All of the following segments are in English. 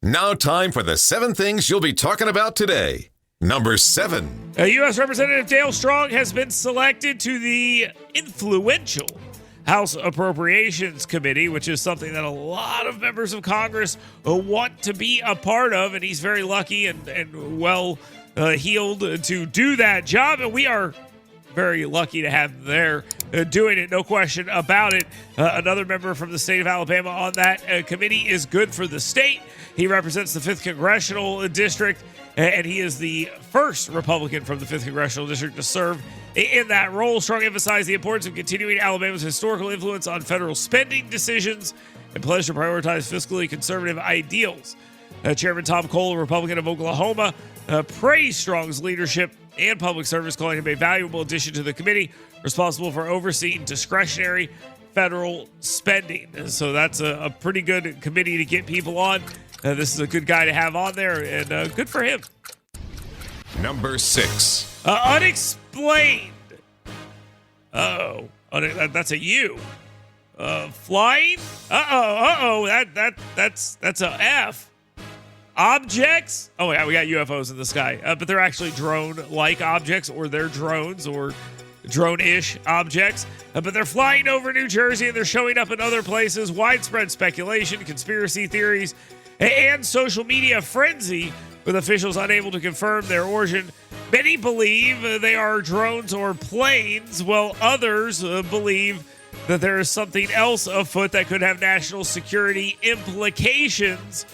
Now time for the 7 things you'll be talking about today. Number 7. U.S. Representative Dale Strong has been selected to the influential House Appropriations Committee, which is something that a lot of members of Congress want to be a part of, and he's very lucky and well heeled to do that job, and we are very lucky to have him there doing it, no question about it. Another member from the state of Alabama on that committee is good for the state. He represents the 5th Congressional District, and he is the first Republican from the 5th Congressional District to serve in that role. Strong emphasized the importance of continuing Alabama's historical influence on federal spending decisions and pledged to prioritize fiscally conservative ideals. Chairman Tom Cole, a Republican of Oklahoma, praised Strong's leadership and public service, calling him a valuable addition to the committee responsible for overseeing discretionary federal spending. So that's a pretty good committee to get people on. This is a good guy to have on there, and good for him. Number 6. Unexplained. Uh-oh. That's a U. Flying? That's a F. Objects? Oh, yeah, we got UFOs in the sky. But they're actually drone-like objects, or they're drones, or drone-ish objects. But they're flying over New Jersey, and they're showing up in other places. Widespread speculation, conspiracy theories, and social media frenzy, with officials unable to confirm their origin. Many believe they are drones or planes, while others believe that there is something else afoot that could have national security implications.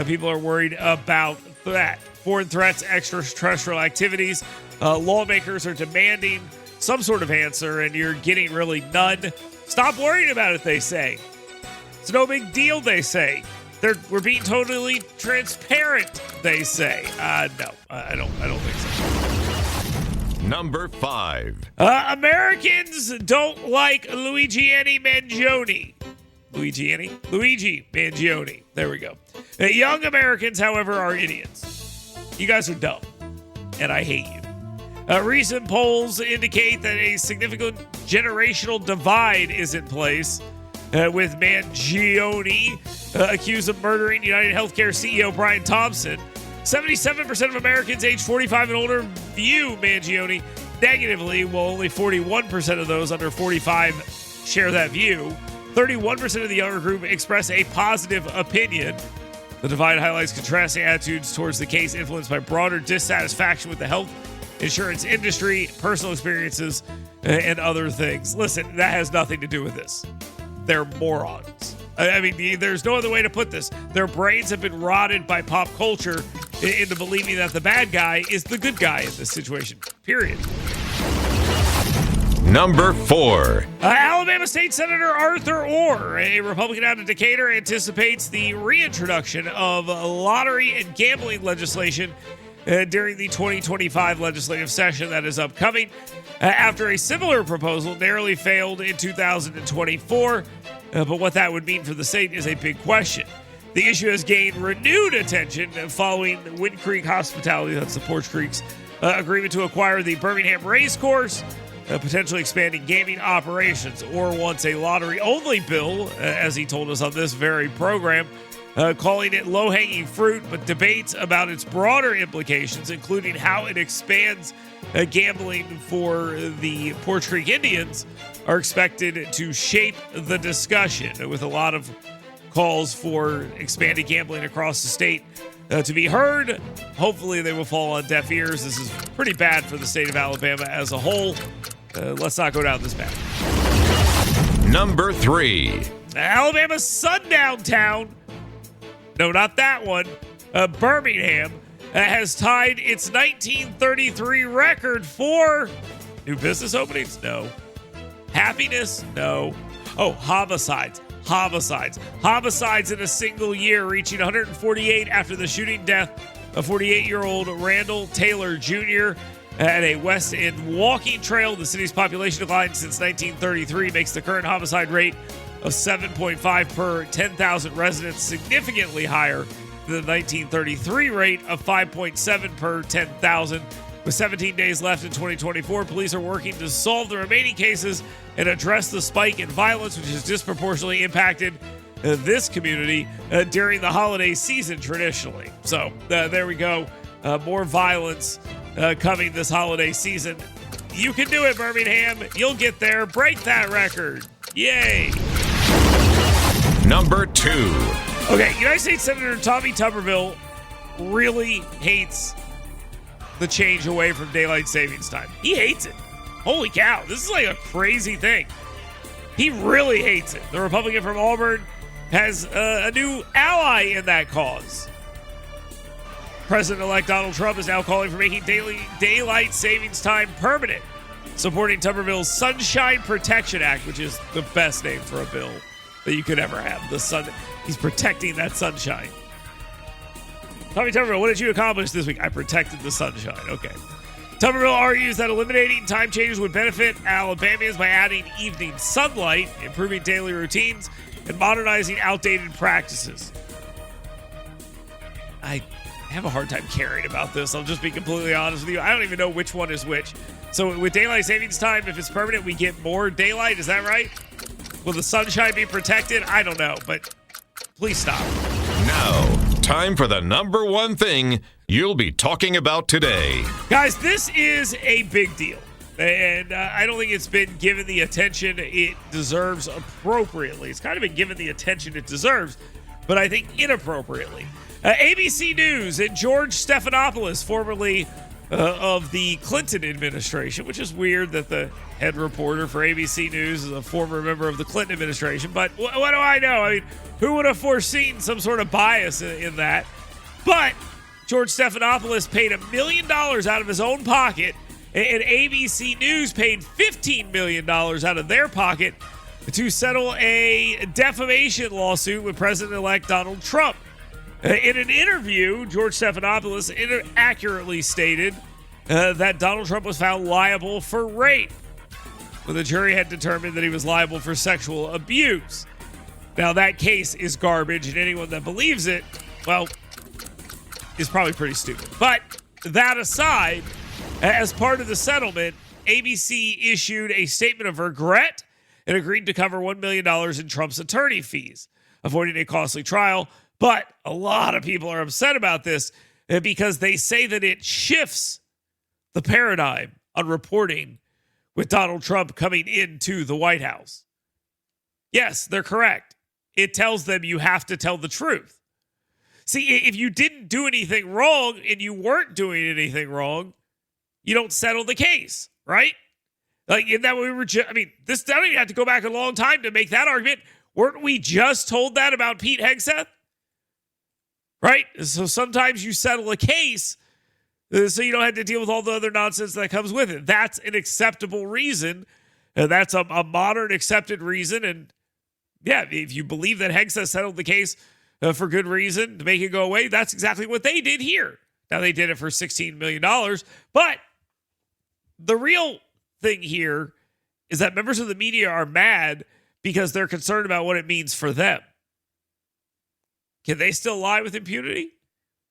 People are worried about that. Foreign threats, extraterrestrial activities. Lawmakers are demanding some sort of answer, and you're getting really none. Stop worrying about it, they say. It's no big deal, they say. We're being totally transparent, they say. No, I don't think so. Number 5. Americans don't like Luigi Mangione. Luigi Mangione. There we go. Young Americans, however, are idiots. You guys are dumb, and I hate you. Recent polls indicate that a significant generational divide is in place, with Mangione accused of murdering United Healthcare CEO Brian Thompson. 77% of Americans aged 45 and older view Mangione negatively, while only 41% of those under 45 share that view. 31% of the younger group express a positive opinion. The divide highlights contrasting attitudes towards the case, influenced by broader dissatisfaction with the health insurance industry, personal experiences, and other things. Listen, that has nothing to do with this. They're morons. I mean, there's no other way to put this. Their brains have been rotted by pop culture into believing that the bad guy is the good guy in this situation. Period. Number 4. Alabama State Senator Arthur Orr, a Republican out of Decatur, anticipates the reintroduction of lottery and gambling legislation during the 2025 legislative session that is upcoming, after a similar proposal narrowly failed in 2024. But what that would mean for the state is a big question. The issue has gained renewed attention following Wind Creek Hospitality, that's the Porch Creek's agreement to acquire the Birmingham Racecourse, potentially expanding gaming operations. Or wants a lottery-only bill, as he told us on this very program, calling it low-hanging fruit, but debates about its broader implications, including how it expands gambling for the Porch Creek Indians, are expected to shape the discussion, with a lot of calls for expanded gambling across the state to be heard. Hopefully they will fall on deaf ears. This is pretty bad for the state of Alabama as a whole. Let's not go down this path. Number 3. Alabama's sundown town, no, not that one, Birmingham, has tied its 1933 record for new business openings? No. Happiness? No. Oh, homicides. Homicides in a single year, reaching 148 after the shooting death of 48-year-old Randall Taylor Jr. at a West End walking trail. The city's population decline since 1933 makes the current homicide rate of 7.5 per 10,000 residents significantly higher than the 1933 rate of 5.7 per 10,000. With 17 days left in 2024, police are working to solve the remaining cases and address the spike in violence, which has disproportionately impacted this community during the holiday season traditionally. So there we go. More violence coming this holiday season. You can do it, Birmingham. You'll get there. Break that record. Yay. Number 2. Okay, United States Senator Tommy Tuberville really hates the change away from daylight savings time. He hates it. Holy cow, this is like a crazy thing. He really hates it. The Republican from Auburn has a new ally in that cause. President-elect Donald Trump is now calling for making daylight savings time permanent, supporting Tuberville's Sunshine Protection Act, which is the best name for a bill that you could ever have. The sun, he's protecting that sunshine. Tommy Tuberville, what did you accomplish this week? I protected the sunshine. Okay. Tuberville argues that eliminating time changes would benefit Alabamians by adding evening sunlight, improving daily routines, and modernizing outdated practices. I have a hard time caring about this. I'll just be completely honest with you. I don't even know which one is which. So with daylight savings time, if it's permanent, we get more daylight. Is that right? Will the sunshine be protected? I don't know, but please stop. Now, time for the number 1 thing you'll be talking about today. Guys, this is a big deal. And I don't think it's been given the attention it deserves appropriately. It's kind of been given the attention it deserves, but I think inappropriately. ABC News and George Stephanopoulos, formerly of the Clinton administration, which is weird that the head reporter for ABC News is a former member of the Clinton administration. But what do I know? I mean, who would have foreseen some sort of bias in that? But George Stephanopoulos paid $1 million out of his own pocket, and ABC News paid $15 million out of their pocket to settle a defamation lawsuit with President-elect Donald Trump. In an interview, George Stephanopoulos accurately stated that Donald Trump was found liable for rape, when the jury had determined that he was liable for sexual abuse. Now, that case is garbage, and anyone that believes it, well, is probably pretty stupid. But that aside, as part of the settlement, ABC issued a statement of regret and agreed to cover $1 million in Trump's attorney fees, avoiding a costly trial. But a lot of people are upset about this because they say that it shifts the paradigm on reporting with Donald Trump coming into the White House. Yes, they're correct. It tells them you have to tell the truth. See, if you didn't do anything wrong and you weren't doing anything wrong, you don't settle the case, right? Like, in that we were just, I mean, this, I don't even have to go back a long time to make that argument. Weren't we just told that about Pete Hegseth? Right? So sometimes you settle a case so you don't have to deal with all the other nonsense that comes with it. That's an acceptable reason. That's a modern accepted reason. And yeah, if you believe that Hegseth settled the case for good reason to make it go away, that's exactly what they did here. Now, they did it for $16 million. But the real thing here is that members of the media are mad because they're concerned about what it means for them. Can they still lie with impunity?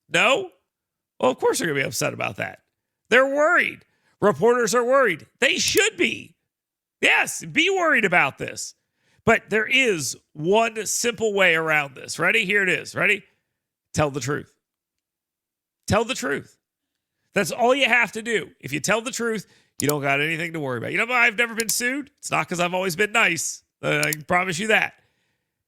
No? Well, of course they're going to be upset about that. They're worried. Reporters are worried. They should be. Yes, be worried about this. But there is one simple way around this. Ready? Here it is. Ready? Tell the truth. Tell the truth. That's all you have to do. If you tell the truth, you don't got anything to worry about. You know, I've never been sued. It's not because I've always been nice. I can promise you that.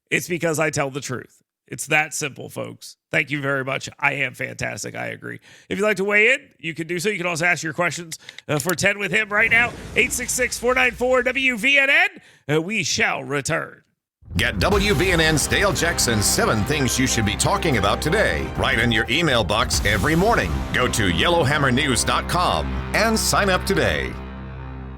It's because I tell the truth. It's that simple, folks. Thank you very much. I am fantastic. I agree. If you'd like to weigh in, you can do so. You can also ask your questions for 10 with him right now. 866-494-WVNN. We shall return. Get WVNN's Dale Jackson 7 Things You Should Be Talking About Today right in your email box every morning. Go to yellowhammernews.com and sign up today.